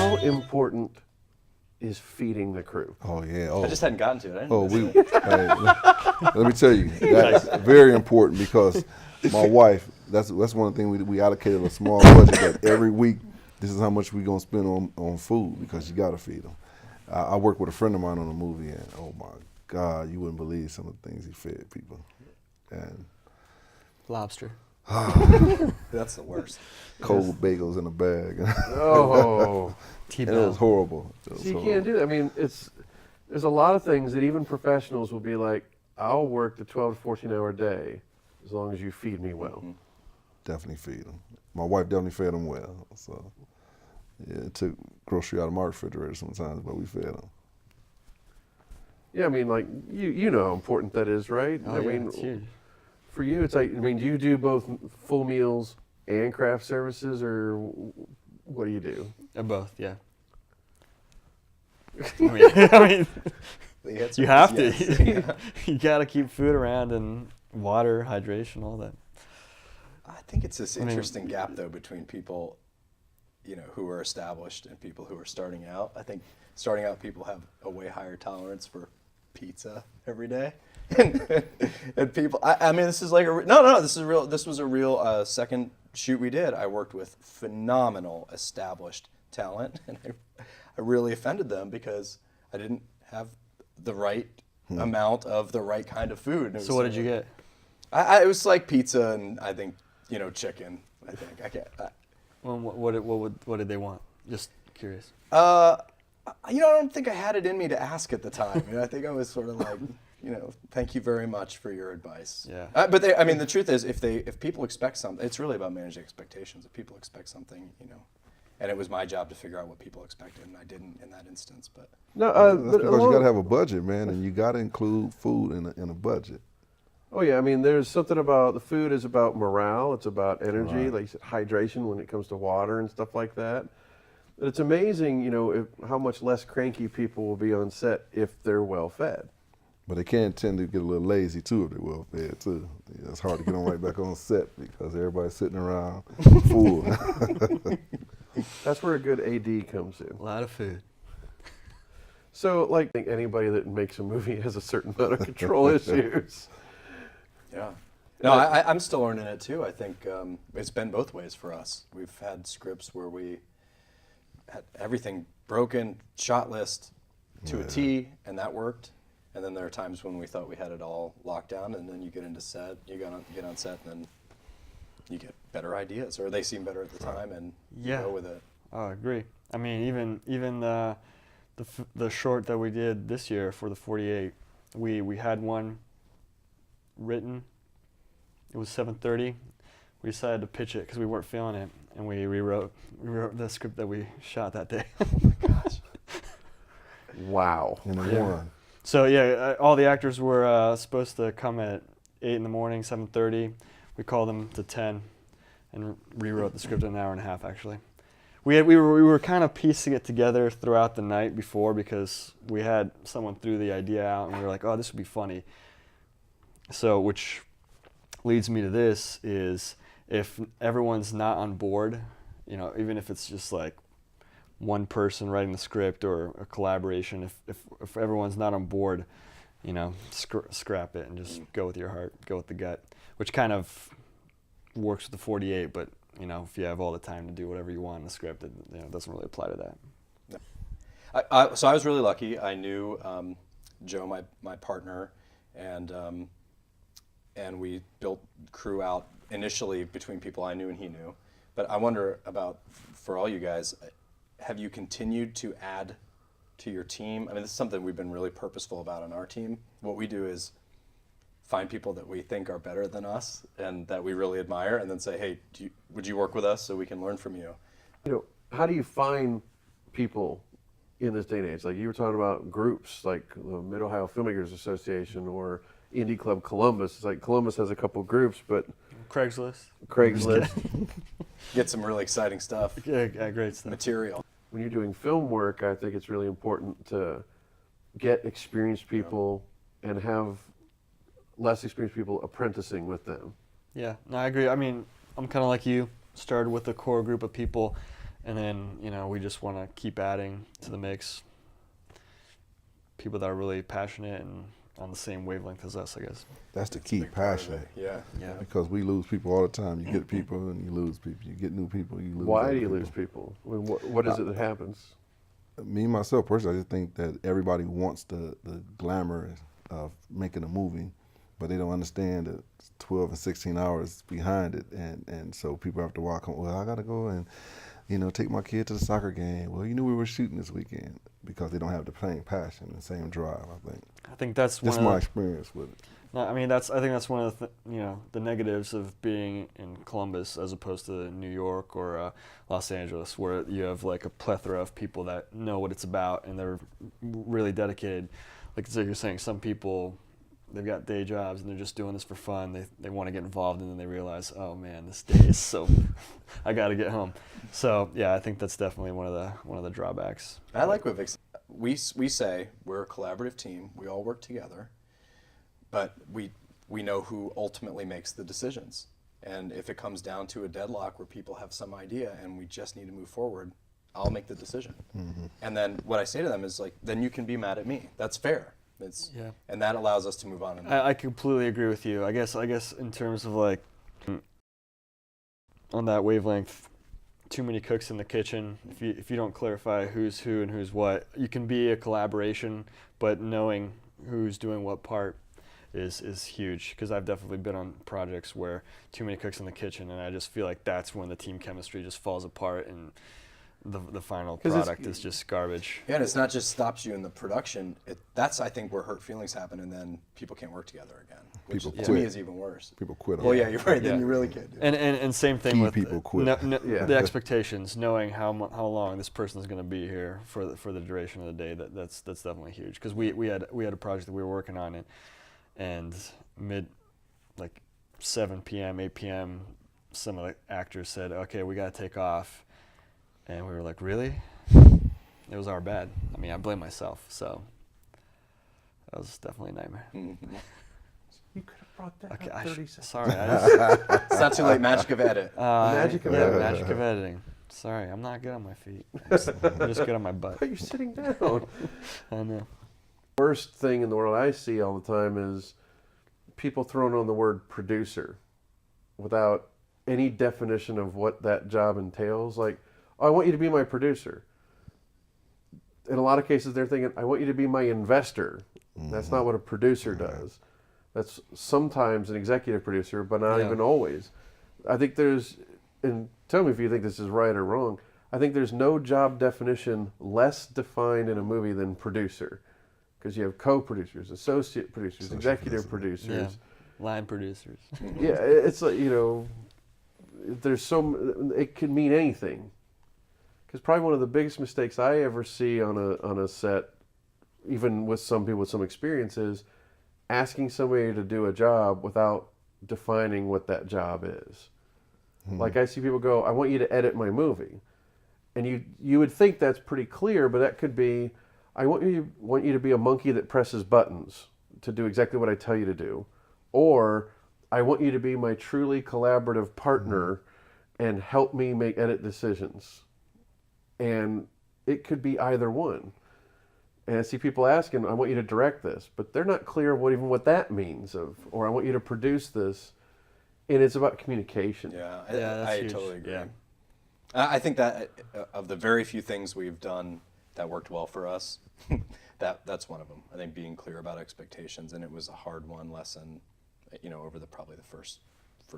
How important is feeding the crew? Oh yeah. Oh. I just hadn't gotten to it. Let me tell you, that's very important because my wife. That's one thing we allocated a small budget that every week. This is how much we're gonna spend on food because you gotta feed them. I worked with a friend of mine on a movie, and oh my God, you wouldn't believe some of the things he fed people. And lobster. That's the worst. Cold bagels in a bag. Oh, It was horrible. so you can't do that. I mean, there's a lot of things that even professionals will be like, I'll work the 12 to 14 hour day as long as you feed me well. Mm-hmm. Definitely feed them. My wife definitely fed them well. So yeah, it took grocery out of my refrigerator sometimes, but we fed them. Yeah, I mean, like you know how important that is, right? Oh, I yeah, mean, it's huge. for you, it's like, I mean, do you do both full meals and craft services, or what do you do? Both, yeah. I mean, The answer you is have yes. to. You got to keep food around and water, hydration, all that. I think it's this interesting gap though between people, who are established and people who are starting out. I think starting out people have a way higher tolerance for pizza every day, and people. I mean, this is like This is real. This was a real second shoot we did. I worked with phenomenal established talent, and I really offended them because I didn't have the right amount of the right kind of food. So what did you get? It was like pizza and I think chicken. I think I can't. Well, what did they want? Just curious. I don't think I had it in me to ask at the time. I think I was sort of like, thank you very much for your advice. Yeah. But the truth is, if people expect something, it's really about managing expectations. If people expect something, and it was my job to figure out what people expected, and I didn't in that instance. But No, that's because you got to have a budget, man, and you got to include food in a budget. Oh yeah, I mean, there's something about the food is about morale. It's about energy, like you said, hydration when it comes to water and stuff like that. But it's amazing, how much less cranky people will be on set if they're well fed. But they can tend to get a little lazy too if they're well fed too. Yeah, it's hard to get them right back on set because everybody's sitting around full. That's where a good AD comes in. A lot of food. So, like, I think anybody that makes a movie has a certain amount of control issues. yeah. No, I'm still learning it too. I think it's been both ways for us. We've had scripts where we had everything broken, shot list to a T, and that worked. And then there are times when we thought we had it all locked down, and then you get into set, you get on set, and then you get better ideas, or they seem better at the time, and you go with it. Oh, I agree. I mean, even the short that we did this year for the 48, we had one written. It was 7:30. We decided to pitch it because we weren't feeling it, and we rewrote the script that we shot that day. Oh my gosh! Wow. In the one. So yeah, all the actors were supposed to come at 8 in the morning, 7:30. We called them to 10, and rewrote the script in an hour and a half. Actually, we were kind of piecing it together throughout the night before because we had someone threw the idea out, and we were like, oh, this would be funny. So, which leads me to this is if everyone's not on board, even if it's just like one person writing the script or a collaboration, if everyone's not on board, scrap it and just go with your heart, go with the gut, which kind of works with the 48, but if you have all the time to do whatever you want in the script, it doesn't really apply to that. So I was really lucky. I knew Joe, my partner, and we built crew out initially between people I knew and he knew. But I wonder about, for all you guys, have you continued to add to your team? I mean, this is something we've been really purposeful about on our team. What we do is find people that we think are better than us and that we really admire, and then say, hey, would you work with us so we can learn from you? How do you find people in this day and age? Like you were talking about groups like the Mid-Ohio Filmmakers Association or Indie Club Columbus. It's like Columbus has a couple groups, but Craigslist. Get some really exciting stuff. Yeah, great stuff. Material. When you're doing film work, I think it's really important to get experienced people and have less experienced people apprenticing with them. Yeah, no, I agree. I mean, I'm kind of like you. Started with a core group of people, And then, you know, we just want to keep adding to the mix people that are really passionate and on the same wavelength as us, I guess. That's the key, passion. Yeah. Yeah. Because we lose people all the time. You get people and you lose people. You get new people, you lose. Why other do you people. lose people? I mean, what is it that happens? Me myself personally, I just think that everybody wants the glamour of making a movie, but they don't understand that 12 and 16 hours behind it, and so people have to walk on. Well, I gotta go and, you know, take my kid to the soccer game. Well, you knew we were shooting this weekend, because they don't have the same passion and same drive. I think that's just one my of experience with it. the, I mean, I think that's one of the you know, the negatives of being in Columbus as opposed to New York or Los Angeles, where you have like a plethora of people that know what it's about and they're really dedicated. Like so you're saying, some people, they've got day jobs and they're just doing this for fun. They want to get involved, and then they realize, oh man, this day is so I got to get home. So yeah, I think that's definitely one of the drawbacks. I like what Vic said. We say we're a collaborative team. We all work together, but we know who ultimately makes the decisions. And if it comes down to a deadlock where people have some idea and we just need to move forward, I'll make the decision. Mm-hmm. And then what I say to them is like, then you can be mad at me. That's fair. Yeah. And that allows us to move on. I completely agree with you. I guess in terms of like on that wavelength, too many cooks in the kitchen. If you don't clarify who's who and who's what, you can be a collaboration, but knowing who's doing what part is huge. Because I've definitely been on projects where too many cooks in the kitchen, and I just feel like that's when the team chemistry just falls apart and the final product is just garbage. Yeah, and it's not just stops you in the production. That's, I think, where hurt feelings happen, and then people can't work together again, which People to me quit. is even worse. People quit. Well, yeah, you're right. Then Yeah. you really can't do it. And same thing Key with people quit. the expectations, knowing how long this person is going to be here for the duration of the day. That's definitely huge. Because we had a project that we were working on, and like 7 p.m., 8 p.m., some of the actors said, "Okay, we got to take off," and we were like, "Really?" It was our bad. I mean, I blame myself. So that was definitely a nightmare. Mm-hmm. You could have brought that Okay, up 30 seconds. sorry. I just, It's not too late. Magic of edit. Magic of yeah, editing. magic of editing. Sorry, I'm not good on my feet. I'm just good on my butt. Why are you sitting down? I know. Worst thing in the world I see all the time is people throwing on the word producer without any definition of what that job entails. Like, oh, I want you to be my producer. In a lot of cases, they're thinking, I want you to be my investor. That's not what a producer does. That's sometimes an executive producer, but not Yeah. even always. I think there's, and tell me if you think this is right or wrong, I think there's no job definition less defined in a movie than producer. Because you have co-producers, associate producers, executive producers. Yeah. Line producers. Yeah, it's like, you know, there's it could mean anything. Because probably one of the biggest mistakes I ever see on a set, even with some people with some experience, is asking somebody to do a job without defining what that job is. Like I see people go, I want you to edit my movie. And you would think that's pretty clear, but that could be, I want you to be a monkey that presses buttons to do exactly what I tell you to do. Or I want you to be my truly collaborative partner and help me make edit decisions. And it could be either one. And I see people asking, I want you to direct this, but they're not clear what that means, or I want you to produce this. And it's about communication. Yeah, that's I huge. totally agree. Yeah. I think that of the very few things we've done that worked well for us, that's one of them. I think being clear about expectations, and it was a hard won lesson, you know, over probably the first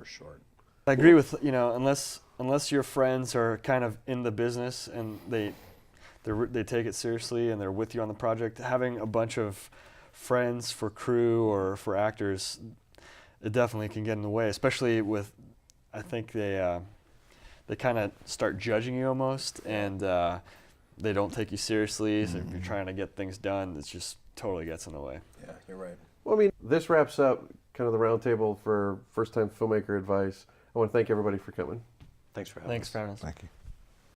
short. I agree with, you know, unless your friends are kind of in the business and they take it seriously and they're with you on the project, having a bunch of friends for crew or for actors, it definitely can get in the way, especially with, I think they kind of start judging you almost, and they don't take you seriously. So if you're trying to get things done, it just totally gets in the way. Yeah, you're right. Well, I mean, this wraps up kind of the roundtable for first-time filmmaker advice. I want to thank everybody for coming. Thanks for having us. Thanks for having us. Thank you.